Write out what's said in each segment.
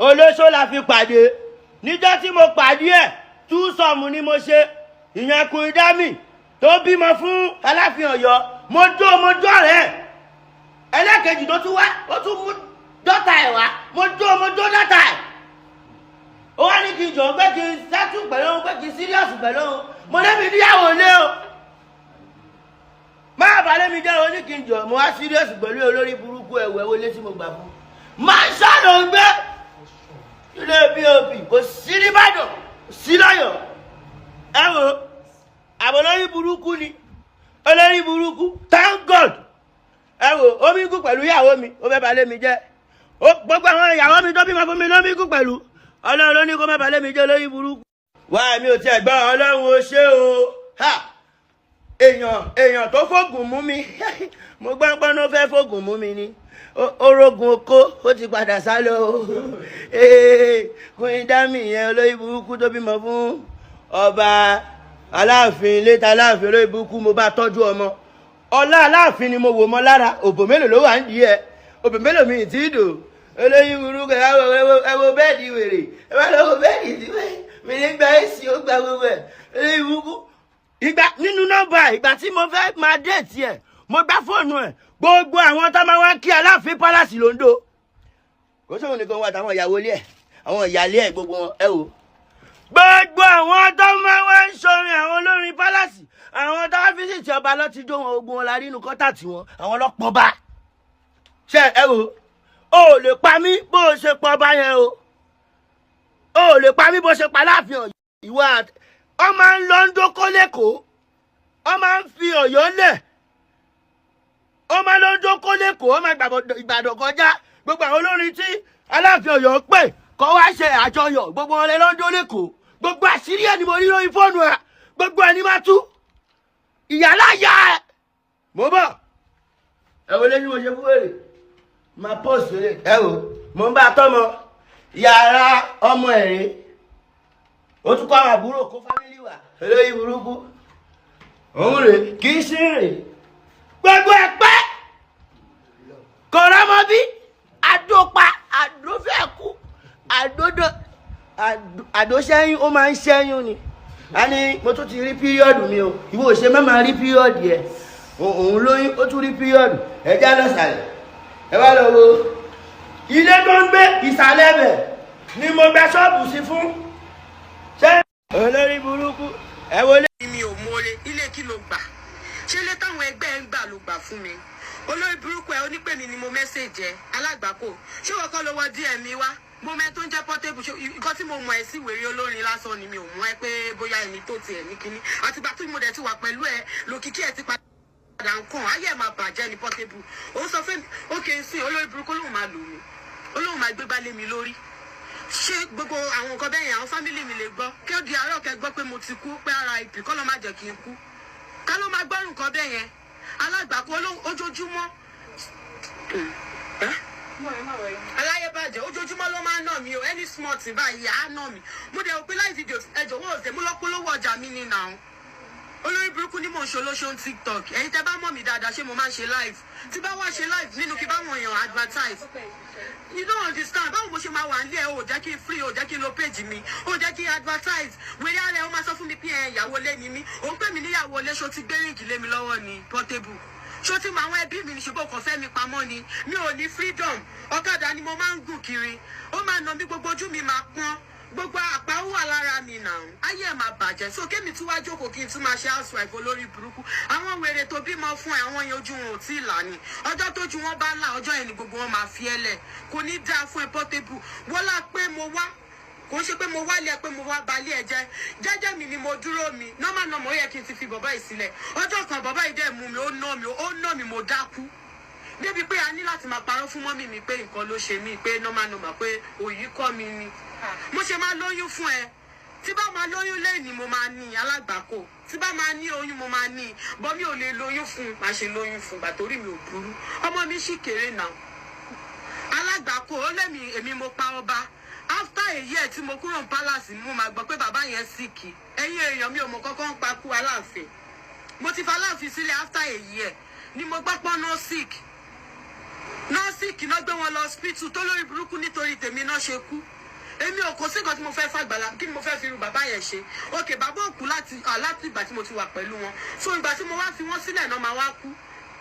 olóṣó la fi pàdé níjọ́ tí mo pàdé ẹ̀ tú sọ̀mù ni mo ṣe ìyẹn kun Dammy tó bímọ fún Aláàfin Ọ̀yọ́ mo jó rẹ̀ ẹlẹ́kejì tó tún wá ó tún mú dọ́tà ẹ̀ wá mo jó dọ́tà ẹ̀ ó wá ní kí n jọ pé kí n sẹ́tù pẹ̀lú òun pé kí n síríọ̀sì pẹ̀lú òun mo lébi níyàwó lé o máa bá lémi jẹ́ o ní kí n jọ mo wá síríọ̀sì pẹ̀lú olórí burúkú ẹ̀wẹ̀ wọlé tí mo gbà fún máa ṣàlò ń gbé ilé pop kò sí nìbàdàn sí lọ́yọ̀ ẹ wo àbọ̀ olórí burúkú ni olórí burúkú thank God ẹ wo omi kú pẹ̀lú ìyàwó mi ó fẹ́ bá lémi jẹ́ gbogbo àwọn ìyàwó mi tó bímọ fún mi lómi kú pẹ̀lú ọlọ́run ló ní kó má bá lémi jẹ́ olórí burúkú. wá mi ò tiẹ̀ gbọ́ ọlọ́run ó ṣe o èèyàn tó fògùn mú mi mo gbọ́ pọ́n ló fẹ́ fògùn mú mi ni orogun oko ó ti padà sá lọ o Queen Dammy yẹn olórí burúkú tó bímọ fún ọba Aláàfin létà Aláàfin olórí burúkú mo bá tọ́jú ọmọ ọlá Aláàfin ni mo wò mọ́ lára òbò mélòó ló wà ń di ẹ òbò mélòó mi ì tí ì dò olóyún burúkú ẹ wo bẹ́ẹ̀dì wèrè ẹ wá lọ́wọ́ bẹ́ẹ̀dì tí mi ní gba èsì ó gba gbogbo ẹ̀ olóyún burúkú. ìgbà nínú nọ́mbà ìgbà tí mo fẹ́ máa déètì ẹ̀ mo gbá fóònù ẹ̀ gbogbo àwọn tá máa wá kí Aláàfin pálásì lóńdó kò sóhun nìkan wà táwọn ìyàwó ilé ẹ̀ àwọn ìyáálé ẹ̀ gbogbo wọn ẹ wò gbogbo àwọn tó máa wá ń ṣorin àwọn olórin pálásì àwọn tó wá fíṣítì ọba lọ ti jó wọn ogun wọn la rí inú kọ́tà tí wọn àwọn ọlọ́pọ̀ bá ṣe ẹ wò o lè pa mí bó o ṣe pa ọba yẹn o lè pa mí bó ṣe pa Aláàfin Ọ̀yọ́ ìwà ọ máa ń lọ ń dókó lẹ́kọ̀ọ́ ọ máa ń fi Ọ̀yọ́ lẹ̀ ọ máa ń lọ ń dókó lẹ́kọ̀ọ́ ọ máa Ìbàdàn kọjá gbogbo àwọn olórin tí Aláàfin Ọ̀yọ́ pè kọ́ wá ṣe àjọyọ̀ gbogbo wọn lè lọ ń dó lẹ́kọ̀ọ́ gbogbo àṣírí ẹ̀ ni mo rí lórí fóònù ẹ̀ gbogbo ẹ̀ ni máa tú ìyálà yá ẹ̀ mo bọ̀ ẹ wọlé ní mo ṣe fún èrè máa post rẹ̀ ẹ wò mo ń bá tọ́mọ yàrá ọmọ ẹ̀rín ó tún kọ́ àwọn àbúrò kó fámílì wà olóyè burúkú òun rè kì í sí rè gbogbo ẹ̀ pẹ́ kò rọ́mọ bí àdópa àdófẹ́kù àdóṣẹ́yún ó máa ń ṣẹ́yún ni a ní mo tún ti rí píríọ̀dù mi o ìwọ òṣè má máa rí píríọ̀dù ẹ̀ òun lóyún ó tún rí píríọ̀dù ẹ já lọ́sàlẹ̀ ẹ wá lọ wo ilé tó ń gbé ìsàlẹ̀ bẹ̀ ni mo gba ṣọ́ọ̀bù sí fún ṣé olórí burúkú ẹ wọlé. mi ò mọ̀ọ́lé ilé kí ló gbà ṣé ilé táwọn ẹgbẹ́ ẹ̀ ń gbà ló gbà fún mi olórí burúkú ẹ onípèmí ni mo mẹ́sẹ̀jì ẹ alágbàkó ṣé wọ́n kọ́ ló wọ díẹ̀ mi wá mo mẹ́ tó ń jẹ́ Portable nǹkan tí mo mọ̀ ẹ́ sí wèrè olórin lásán ni mi ò mọ̀ ẹ́ pé bóyá ẹni tó tiẹ̀ ní kinní àtìgbà tí mo dẹ̀ ti wà pẹ̀lú ẹ lòkìkí ẹ ti padà nǹkan ayé ẹ̀ máa bàjẹ́ ní Portable ó sọ fún mi ó kè é sí olórí burúkú olóhùn máa lò mí olóhùn máa gbé balẹ̀ mi lórí ṣé gbogbo àwọn nǹkan bẹ́ẹ̀ yẹn àwọn fámìlì mi lè gbọ́ kí ó di àárọ̀ kẹ́ gbọ́ pé mo ti kú pé ara ìpì kọ́ ló má jẹ́ kí n kú ká ló máa gbọ́rù nǹkan bẹ́ẹ̀ yẹn alágbàkú ojoojúmọ́ aláyébàjẹ́ ojoojúmọ́ ló máa ń nà mí o any small thing báyìí á nà mí mo dẹ̀ wò pé live video ẹjọ́ wọ́n ọ̀sẹ̀ mo lọ polówó ọjà mi ní nà án olórí burúkú ní mò ń ṣolóṣó ń TikTok ẹ̀yin tẹ́ bá mọ̀ mí dáadáa ṣé mo máa ń ṣe live tí bá wá ṣe live nínú kí báwọn èèyàn advertise you don't understand báwo mo ṣe máa wà nílé o jẹ́ kí n free o jẹ́ kí n lo page mi o jẹ́ kí n advertise wèrè ara ẹ̀ o máa sọ fún mi pé ìyàwó lé ni mí o ń pè mí níyàwó lé ṣó ti gbé ríǹgì lé mi lọ́wọ́ ní Portable ṣó tí mo àwọn ẹbí mi ní ṣùgbọ́n kò fẹ́ mi pamọ́ ni mi ò ní freedom ọ̀kadà ni mo máa ń gùn kiri ó máa nà mí gbogbo ojú mi máa pọ́n gbogbo àpá ó wà lára mi nà ayé ẹ̀ máa bàjẹ́ so kémi tún wá jókòó kí n tún máa ṣe housewife olórí burúkú àwọn wèrè tó bímọ fún ẹ àwọn yẹn ojú wọn ò tí ì là ní ọjọ́ tójú wọn bá là ọjọ́ yẹn ni gbogbo wọn máa fi ẹ́ lẹ̀ kò ní dáa fún ẹ Portable wọ́lá pé mo wá kò ṣe pé mo wálé ẹ pé mo wá balẹ̀ ẹ jẹ́jẹ́ mi ni mo dúró mi nọ́mà ó yẹ kí n ti fi bàbá yìí sílẹ̀ ọjọ́ kan bàbá yìí dẹ̀ mú mi ó ná mi mo dákú débi pé a ní láti máa parọ́ fún mọ́mì mi pé nǹkan ló ṣe mí pé nọ́mà pé òyì kọ́ mi ni mo ṣe máa lóyún fún ẹ tí bá máa lóyún lẹ́yìn mo máa ní alágbàkó tí bá máa ní oyún mo máa ní bọ́ mi ò lè lóyún fún máa ṣe lóyún fún gbà torí mi ò burú ọmọ mi sì kéré náà alágbàkó ó lẹ́mi èmi mo pa ọba after a year tí mo kúrò ní palace mo máa gbọ́ pé bàbá yẹn síkì ẹ̀yin èèyàn mi ò mọ̀ kọ́kọ́ ń pa kú Aláàfin mo ti fa Aláàfin sílẹ̀ after a year ni mo gbọ́ pọ́n no sick nọ́ọ̀sì kì náà gbé wọn lọ hospital tó lórí burúkú nítorí tèmi náà ṣe kú. Èmi ò kò sí nǹkan tí mo fẹ́ fàgbàlá kí ni mo fẹ́ fi irú bàbá yẹn ṣe. Okay, bàbá ò kú láti ìgbà tí mo ti wà pẹ̀lú wọn. So ìgbà tí mo wá fi wọ́n sílẹ̀ náà máa wá kú.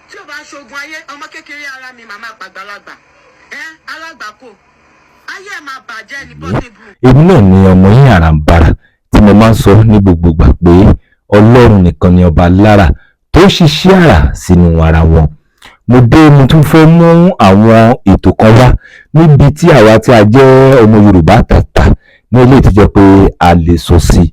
Tí ò bá ń ṣogun ayé, ọmọ kékeré ara mi màmá àgbàlagbà. Alágbàkó. Ayé ẹ̀ máa bàjẹ́ ní Portable. Èmi náà ni ọmọ yín Aranbara tí mo máa ń sọ ní gbogbo ìgbà pé Ọlọ́run nìkan ni ọba lára tó ṣiṣẹ́ àrà sínú ara wọn. Mo tún fẹ́ mú àwọn ètò kan wá níbi tí àwa tí a jẹ́ ọmọ Yorùbá tàtà ní ilé ìtújọ́ pé a lè sọ sí.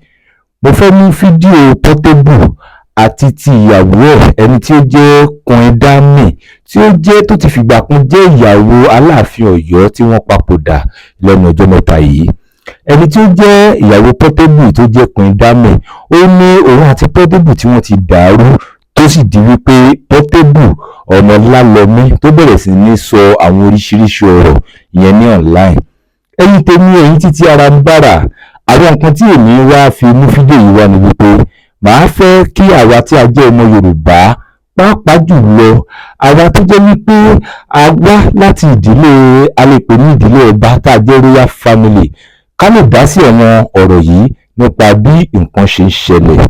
Mo fẹ́ mú fídíò Portable àti ti ìyàwó ẹ̀ ẹni tí ó jẹ́ Queen Dammy tí ó jẹ́ tó ti fìgbà kan jẹ́ ìyàwó Aláàfin Ọ̀yọ́ tí wọ́n papòdà lẹ́nu ọjọ́ mẹ́ta yìí. Ẹni tí ó jẹ́ ìyàwó Portable tó jẹ́ Queen Dammy ó ní òun àti Portable tí wọ́n ti dàrú tó sì di wípé Portable ọmọ Olalomi tó bẹ̀rẹ̀ sí ní sọ àwọn oríṣiríṣi ọ̀rọ̀ ìyẹn ní online. Ẹ̀yin tèmi ẹ̀yin títí Aranbara àwọn nǹkan tí èmi wá fi mú fídíò yìí wá ni wípé màá fẹ́ kí àwa tí a jẹ́ ọmọ Yorùbá pàápàá jùlọ àwa tó jẹ́ wípé a wá láti ìdílé a lè pè ní ìdílé ọba tá a jẹ́ royal family ká lè dá sí àwọn ọ̀rọ̀ yìí nípa bí nǹkan ṣe ń ṣẹlẹ̀.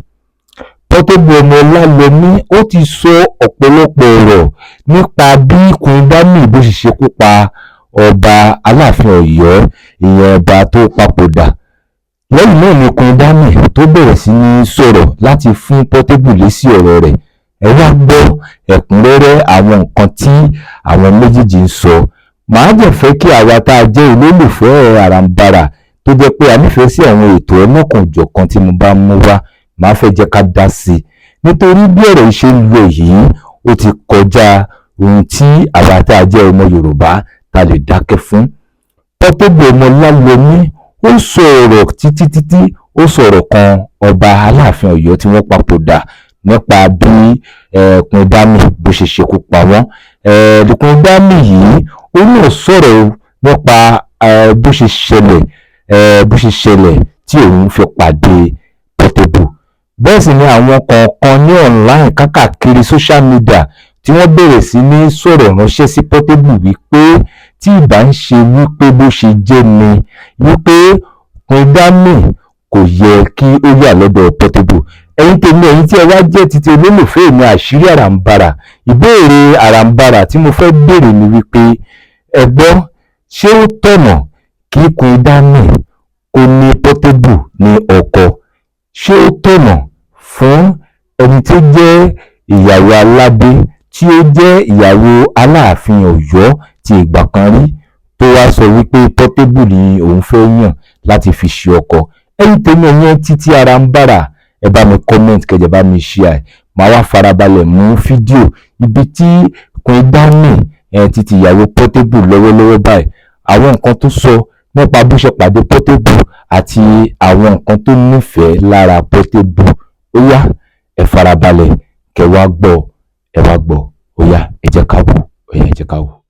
Portable ọmọ Olalomi ó ti sọ ọ̀pọ̀lọpọ̀ ọ̀rọ̀ nípa bí Queen Dammy bó ṣe ṣekú pa ọba Aláàfin Ọ̀yọ́ ìyẹn ọba tó papòdà. Lẹ́yìn náà ni Queen Dammy tó bẹ̀rẹ̀ sí ní sọ̀rọ̀ láti fún Portable lésì ọ̀rọ̀ rẹ̀. Ẹ wá gbọ́ ẹ̀kúnrẹ́rẹ́ àwọn nǹkan tí àwọn méjèèjì ń sọ. Màá jẹ́ fẹ́ kí àwa tá a jẹ́ olólùfẹ́ Aranbara tó jẹ́ pé a nífẹ̀ẹ́ sí àwọn ètò ọlọ́kan-ò-jọ̀kan tí mo bá mú wá màá fẹ́ jẹ́ ká dá sí i nítorí bí ọ̀rọ̀ yìí ṣe ń lọ yìí ó ti kọjá ohun tí àwa tá a jẹ́ ọmọ Yorùbá ta lè dákẹ́ fún. Portable ọmọ Olalomi ó sọ ọ̀rọ̀ títí ó sọ̀rọ̀ kan ọba Aláàfin Ọ̀yọ́ tí wọ́n papòdà nípa bí Queen Dammy bó ṣe ṣekú pa wọ́n. Queen Dammy yìí ó náà sọ̀rọ̀ nípa bó ṣe ṣẹlẹ̀ tí òun fi pàdé Portable. Bẹ́ẹ̀ sì ni àwọn kọ̀ọ̀kan ní online kákàkiri social media tí wọ́n bẹ̀rẹ̀ sí ní sọ̀rọ̀ ránṣẹ́ sí Portable wípé tí ìbá ń ṣe wípé bó ṣe jẹ́ ni wípé Queen Dammy kò yẹ kí ó yà lọ́dọ̀ Portable. Ẹ̀yin tèmi ẹ̀yin tí ẹ wá jẹ́ títí olólùfẹ́ mi Àṣírí Aranbara ìbéèrè Aranbara tí mo fẹ́ béèrè ni wípé ẹ gbọ́ ṣé ó tọ̀nà kí Queen Dammy kó ní Portable ní ọkọ? Ṣé ó tọ̀nà fún ẹni tí ó jẹ́ ìyàwó aládé tí ó jẹ́ ìyàwó Aláàfin Ọ̀yọ́ ti ìgbà kan rí tó wá sọ wípé Portable ni òun fẹ́ yàn láti fi ṣe ọkọ? Ẹ̀yin tèmi ẹ̀yin títí Aranbara ẹ bá mi comment kẹjẹ bá mi share màá wá farabalẹ̀ mú fídíò ibi tí Queen Dammy títí ìyàwó Portable lọ́wọ́lọ́wọ́ báyìí àwọn nǹkan tó sọ nípa bó ṣe pàdé Portable àti àwọn nǹkan tó nífẹ̀ẹ́ lára Portable. Ó yá ẹ farabalẹ̀ kẹ wá gbọ́ ó yá ẹ jẹ́ ká wò.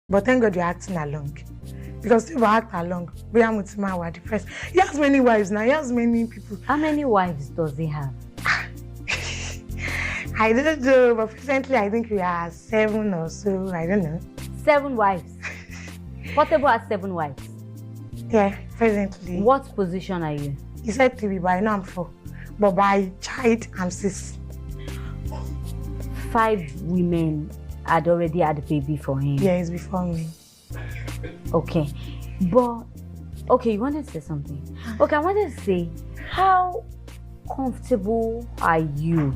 But thank God you're acting along. Because if I act along, we are depressed. He has many wives now. He has many people. How many wives does he have? I don't know, but presently I think we are 7 or so. I don't know. 7 wives. Portable has 7 wives. Yeah, presently. What position are you? He said 3, but I know I'm 4. But by child, I'm 6. 5 women had already had a baby for him. Yeah, it's before me. Okay, but okay, you wanted to say something. Okay, I wanted to say, how comfortable are you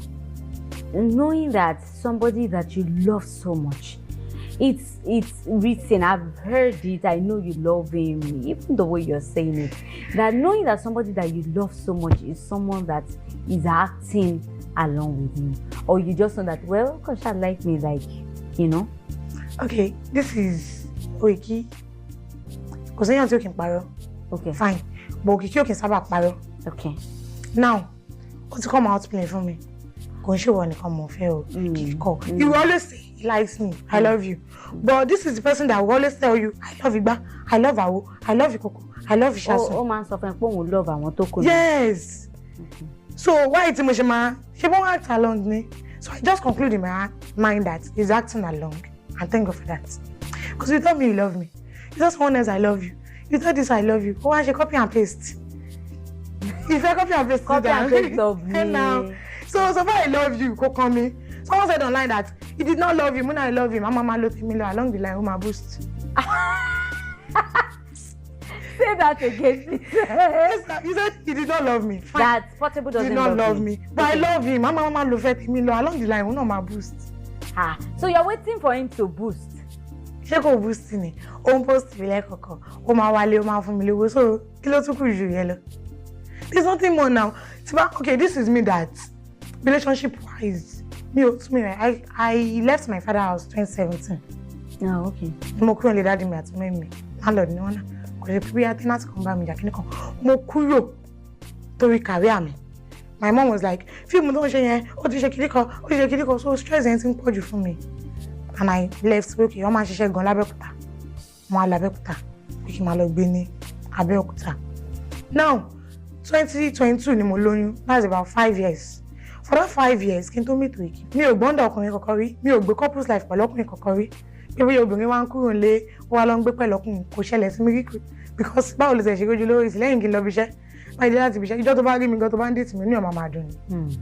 knowing that somebody that you love so much, it's written, I've heard it, I know you love him, even the way you're saying it, that knowing that somebody that you love so much is someone that is acting along with you, or you just know that, well, gosh, I like me, like, you know? Okay, this is Oiki. Because I can paro. Okay. Fine. But Oiki can saba paro. Okay. Now, what's come out playing for me? Go show when you come off here. He will always say he likes me. I love you. But this is the person that will always tell you, I love Igba, I love Awo, I love you Koko, I love you Shasu. Oh man, so will love Yes. Okay. So why it's Moshima? She won't act along me. So I just conclude in my mind that he's acting along, and thank God for that. Because you told me you love me. You told someone else I love you. You told this I love you. Oh, I should copy and paste. If I copy and paste, of me. And now, so far I love you, go call me. Someone said online that he did not love you. When I love him, Mama looked me along the line with my boost. Say that again. Yes, he said he did not love me. Fine. That Portable doesn't did not love me. But okay. I love him. Mama looked me along the line with my boost. So you're waiting for him to boost. Ṣé kò boost ni? Ó ń post mi lẹ́kọ̀ọ̀kan. Ó máa wálé, ó máa fún mi lówó. So kí ló tún kù jù yẹn lọ? There's nothing more now. Okay, this is me that relationship-wise. I left my father's house 2017. Oh, okay. Mo kúrò lé daddy mi àti mẹ́mi mi. Landlord ni wọ́n náà. Kò ṣe pé bí tenant kan bá mi jà kíní kan. Mo kúrò torí career mi. My mom was like, fíìmù tó ń ṣe yẹn, ó ti ṣe kíní kan, so stress yẹn ti ń pọ̀ jù fún mi. And I left, okay, wọ́n máa ṣiṣẹ́ gan l'Abẹ́òkúta. Mo wá l'Abẹ́òkúta, pé kí n máa lọ gbé ní Abẹ́òkúta. Now, 2022 ni mo lóyún, that's about 5 years. For that 5 years, kí n tó meet Wiki, mi ò gbọ́ndọ̀ ọkùnrin kankan rí, mi ò gbé couples life pẹ̀lú ọkùnrin kankan rí. Bí obìnrin wá ń kúrò nílé, ó wá lọ ń gbé pẹ̀lú ọkùnrin, kò ṣẹlẹ̀ sí mi rí, because báwo lè ṣe ṣe rójú lórí ìsìlẹ́yìn kí n lọ bí iṣẹ́. Máa dé láti bí iṣẹ́, ìjọ́ tó bá rí mi gan tó bá ń date mi, ní ọmọ máa dùn ni.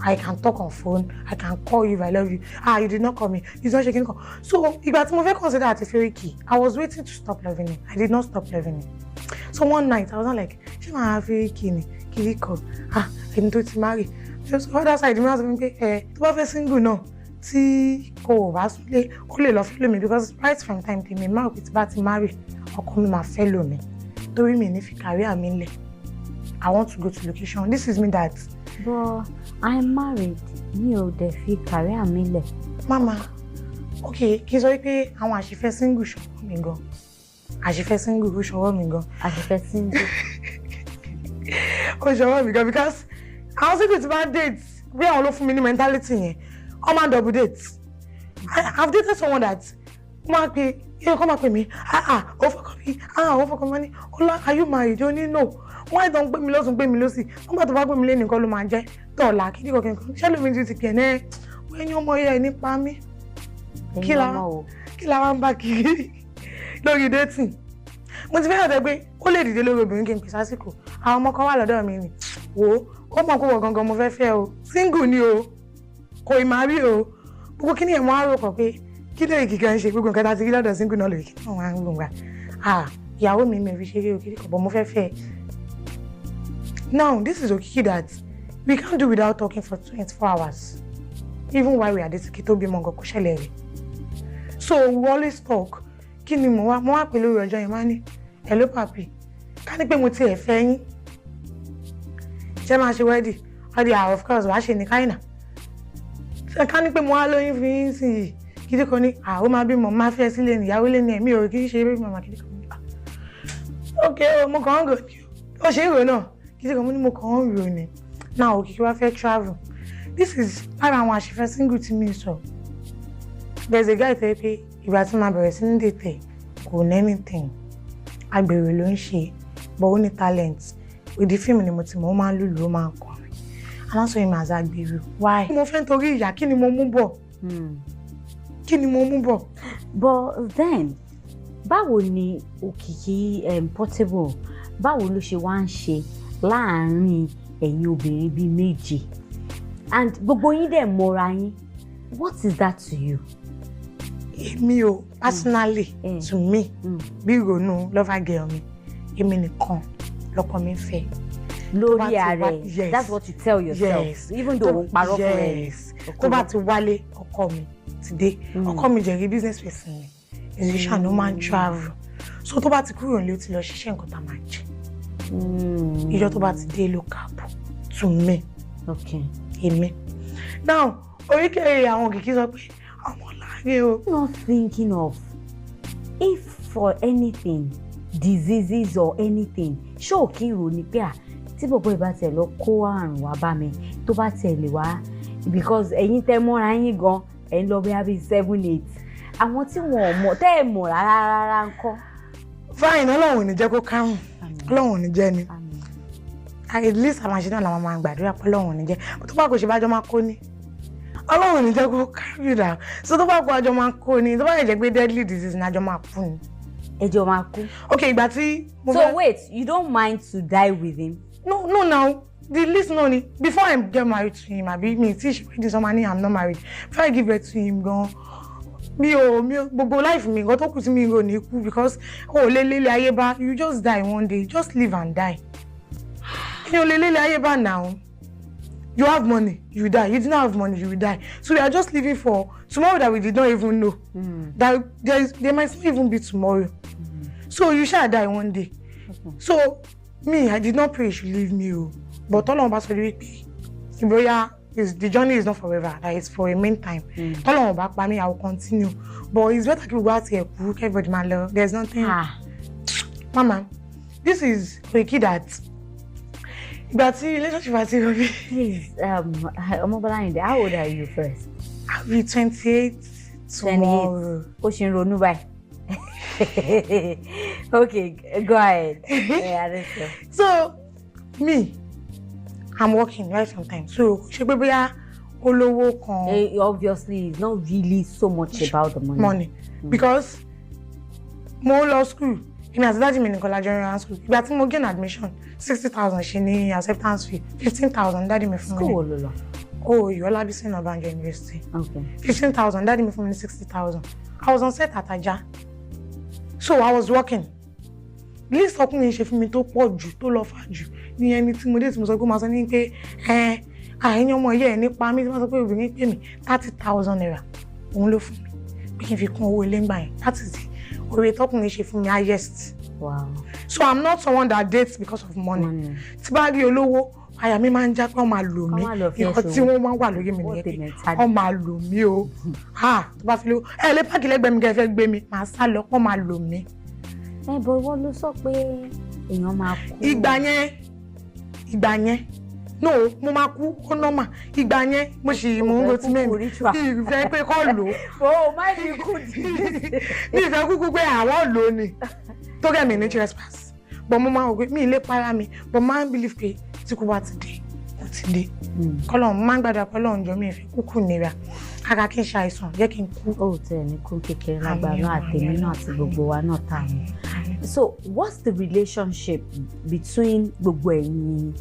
I can talk on phone, I can call you if I love you. You did not call me, you don't shake it. So, ìgbà tí mo fẹ́ consider àti fẹ́ Wiki, I was waiting to stop loving him. I did not stop loving him. So one night, I was not like, ṣé màá fẹ́ Wiki ni? Kiri kan, ẹni tó ti marry. Just other side, mi wá sọ pé tó bá fẹ́ single náà, tí kò bá súnlé, ó lè lọ fẹ́ lómi because right from time tèmi máa pè tí bá ti marry, ọkọ mi máa fẹ́ lómi. Torí mi ní fi career mi lẹ̀. I want to go to location. This is me that. But I'm married. Mi ò dẹ̀ fi career mi lẹ̀. Mama, okay, kí n sọ pé àwọn àṣìfẹ́ single ṣọwọ́ mi gan. Àṣìfẹ́ single ó ṣọwọ́ mi gan. Àṣìfẹ́ single. Ó ṣọwọ́ mi gan because àwọn single ti bá date bí àwọn ló fún mi ní mentality yẹn. Ó máa double date. I've dated someone that máa pe kọ́ máa pè mí ó fọkàn mi ní Ọlá, are you married? Ó ní no. Wọ́n ìtàn gbé mi lọ́sùn gbé mi lọ́sì. Wọ́n bá tó bá gbé mi lé nìkan ló máa jẹ́ tọ̀ọ̀la kíní kọ̀ọ̀kan kan. Ṣé lómi ti pè ẹ́ wọ́n ẹ̀yìn ọmọ yẹ nípa mi? Kí la wá ń bá kiri lórí dating? Mo ti fẹ́ yàtọ̀ pé ó lè dìde lórí obìnrin kí n pèsè àsìkò. Àwọn ọmọ kan wà lọ́dọ̀ mi ni. Wo ó mọ̀ kó wọ̀ gangan mo fẹ́ fẹ́ o. Single ni o. Kò ì máa rí o. Gbogbo kíní ẹ̀ mọ́ àrò kọ̀ pé kí lóye kíkan ṣe gbogbo nǹkan tá a ti rí lọ́dọ̀ single náà lóye kí wọ́n wá ń gbòǹgbà. Ìyàwó mi mi ò fi ṣeré o kiri kọ̀ bọ̀ mo fẹ́ fẹ́. Now, this is Okiki that we can't do without talking for 24 hours. Even while we are dating, kí tó bí mọ nǹkan kò ṣẹlẹ̀ rí. So we always talk. Kí ni mo wá pè lórí ọjọ́ yẹn máa ní, hello papi, ká ní pé mo ti ẹ̀ fẹ́ yín. Ṣé máa ṣe wedding? Of course, wàá ṣe ní káyìnà. Ká ní pé mo wá lóyún fún yín sí yìí. Kídí kan ní, ó máa bímọ, máa fẹ́ sílé ní ìyàwó lé ní ẹ̀mí ò kí ṣe baby mama kídí kan ní. Okay, mo kàn ń rò ní o. Ó ṣe ìrò náà. Kídí kan mo ní mo kàn ń rò ní. Now, Okiki wá fẹ́ travel. This is lára àwọn àṣìfẹ́ single tí mi sọ. There's a guy tó yẹ pé ìgbà tí màá bẹ̀rẹ̀ sí ní date kò ní anything. Agbèrè ló ń ṣe, but ó ní talent. Ìdí fíìmù ni mo ti mọ̀, ó máa ń lùlù, ó máa ń kọrin. Aláṣọ yìí máa ṣàgbèrè. Why? Mo fẹ́ torí ìyá, kí ni mo mú bọ̀? Kí ni mo mú bọ̀? But then, báwo ni Okiki Portable, báwo ló ṣe wá ń ṣe láàárín ẹ̀yin obìnrin bíi méjì? And gbogbo yín dẹ̀ mọ́ra yín. What is that to you? Èmi o, personally, to me, bí ìrònú lover girl mi, èmi nìkan lọ́kọ mi fẹ́. Lórí ààrẹ, yes. That's what you tell yourself. Yes. Even though òun parọ́ fún ẹ. Yes. Tó bá ti wálé ọkọ mi today, ọkọ mi jẹ́ business person ni. Musician ló máa ń travel. So tó bá ti kúrò nílé ó ti lọ ṣiṣẹ́ nǹkan tá a máa jẹ. Ìjọ tó bá ti dé ló kàbọ̀ to me. Okay. Èmi. Now, oríkèé àwọn Okiki sọ pé ọmọ láàrin o. Not thinking of if for anything, diseases or anything, ṣé ò kí n rò ní pé tí bọ̀bọ̀ ìbá tẹ̀ lọ kó àrùn wá bá mi tó bá tẹ̀ lè wá because ẹ̀yin tẹ́ mọ́ra yín gan ẹ̀ ń lọ bí i 7-8 àwọn tí wọn ò mọ̀ tẹ́ ẹ̀ mọ̀ rárá ń kọ́. Fine, Ọlọ́run ò ní jẹ́ kó kárùn, Ọlọ́run ò ní jẹ́ ni. At least àwọn àṣẹ náà làwọn máa gbàdúrà pé Ọlọ́run ò ní jẹ́, tó bá kò ṣe bájọ́ máa kó ní. Ọlọ́run ní jẹ́ kó carry down. So tó bá kó àjọ máa kó ni, tó bá yẹ jẹ́ pé deadly disease ní àjọ máa kú ni. Ẹjọ́ máa kú. Okay, ìgbà tí So wait, you don't mind to die with him? No, now. The least no ni. Before I get married to him, abi me teach this money I'm not married. Before I give birth to him, gan. Mi o gbogbo life mi gan tó kù sí mi go ní kú because lele ayé bá, you just die one day. Just live and die. Lele ayé bá now. You have money, you die. You didn't have money, you will die. So we are just living for tomorrow that we did not even know. That there might not even be tomorrow. So you shall die one day. So me, I did not pray you should leave me. But all of us will be the journey is not forever. That is for a meantime. All back by me, I will continue. But it's better to go out here, cook everybody my love. There's nothing. Mama, this is a kid that. But relationship please, how old are you first? I'll be 28 tomorrow. Ocean Road, Dubai. Okay, go ahead. Yeah, so, me, I'm working right sometimes. So, obviously, it's not really so much about the money. Because more law school. In as that in General School, but I gain admission 60,000 she need acceptance fee 15,000 daddy me for me. Oh, you all be seen Obanja University. Okay. 15,000 daddy me for me 60,000. I was on set at Aja, so I was working. Least ọkùnrin ṣe fún mi tó pọ̀ jù tó lọ fà jù ní ẹni tí mo dé tí mo sọ pé mo sọ ní pé àyẹn ọmọ yẹ nípa mi tí mo sọ pé obìnrin pè mí 30,000 naira òun ló fún mi pé kí n fi kún owó ilé ńgbà yẹn. That is it. Orí tọkùnrin ṣe fún mi highest. Wow. So I'm not someone that dates because of money. Tí bá rí olówó àyà mi máa ń já pé wọ́n máa lò mí nǹkan tí wọ́n máa ń wà lórí mi nìyẹn wọ́n máa lò mí o tó bá fi lówó lé páàkì lẹ́gbẹ̀ẹ́ mi kẹ́ fẹ́ gbé mi màá sá lọ wọ́n máa lò mí. Bọ̀ wọ́n ló sọ pé èèyàn máa kú. Ìgbà yẹn no mo máa kú ó nọ́mà ìgbà yẹn mo sì mò ń rotí mẹ́rin ìfẹ́ pé kọ́ lò ó. Má ní kú dì. Mi ìfẹ́ kúkú pé àwọn lò ó ni tó gẹ̀ mí ní trespass but mo máa wò pé mi ilé para mi but máa ń believe pé tí kò bá ti dé kò ti dé kọ́lọ́n máa ń gbàdúrà kọ́lọ́n jọ mi ìfẹ́ kúkú nira ara kí n ṣe àìsàn jẹ́ kí n kú. Ó tẹ̀ ní kú kékeré lágbára àtẹ̀mí náà àti gbogbo wa náà tà mí. So what's the relationship between gbogbo ẹ̀yin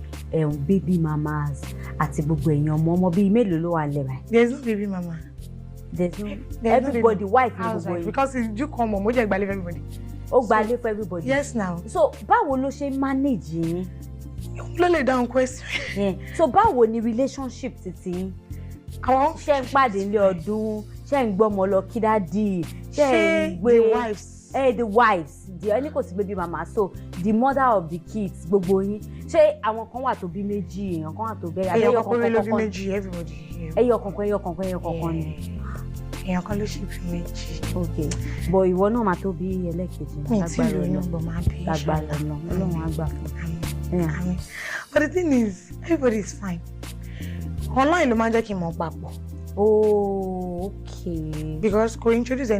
baby mamas àti gbogbo ẹ̀yin ọmọ bíi mélòó ló wà lẹ́bàá? There is no baby mama. There's everybody wife ni gbogbo yín. Because you come home, mo jẹ́ ìgbàlẹ̀ for everybody. Ó gbalẹ̀ for everybody. Yes now. So báwo ló ṣe manage yín? Ló lè dáhùn question. So báwo ni relationship titi yín? Àwọn ṣé ń pàdé ní ọdún, ṣé ń gbọ́mọ lọ kí dádì, ṣé ń gbé the wives. The wives, the ẹni kò sí baby mama, so the mother of the kids gbogbo yín. Ṣé àwọn kan wà tó bí méjì, èèyàn kan wà tó bẹ̀rẹ̀ ẹyọ kan ló bí méjì everybody. Ẹyọ kankan ni. Èèyàn kan ló ṣe bí méjì. Okay, but ìwọ náà máa tó bí ẹlẹ́kejì. Mi ti lóyún bọ̀ máa bí. Lágbára náà, Ọlọ́run á gbà fún. But the thing is, everybody is fine. Online ló máa ń jẹ́ kí n mọ̀ papọ̀. Oh, okay. Because kò introduce